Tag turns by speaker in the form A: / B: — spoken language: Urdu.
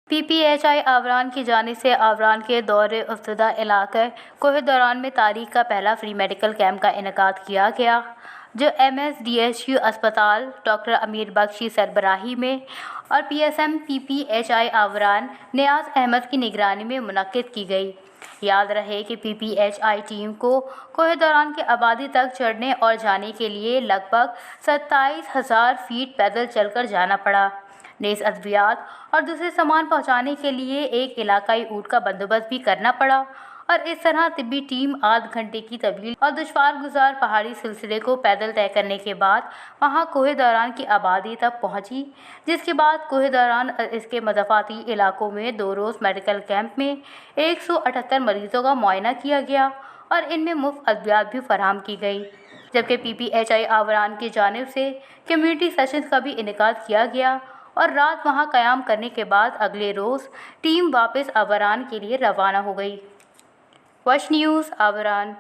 A: PPHI آوران کی جانب سے آوران کے دور افتادہ علاقہ کوہ دوران میں تاریخ کا پہلا فری میڈیکل کیمپ کا انعقاد کیا گیا، جو MSDHU اسپتال ڈاکٹر امیر بخشی سربراہی میں اور PSM PPHI آوران نیاز احمد کی نگرانی میں منعقد کی گئی۔ یاد رہے کہ PPHI ٹیم کو کوہ دوران کی آبادی تک چڑھنے اور جانے کے لیے لگ بھگ 27,000 فٹ پیدل چل کر جانا پڑا۔ نیز ادویات اور دوسرے سامان پہنچانے کے لیے ایک علاقائی اونٹ کا بندوبست بھی کرنا پڑا، اور اس طرح طبی ٹیم آدھ گھنٹے کی طویل اور دشوار گزار پہاڑی سلسلے کو پیدل طے کرنے کے بعد وہاں کوہ دوران کی آبادی تک پہنچی، جس کے بعد کوہ دوران اور اس کے مضافاتی علاقوں میں 2 روز میڈیکل کیمپ میں 178 مریضوں کا معائنہ کیا گیا اور ان میں مفت ادویات بھی فراہم کی گئی، جبکہ PPHI آوران کی جانب سے کمیونٹی سیشنز کا بھی انعقاد کیا گیا اور رات وہاں قیام کرنے کے بعد اگلے روز ٹیم واپس آوران کے لیے روانہ ہو گئی۔ وش نیوز آوران۔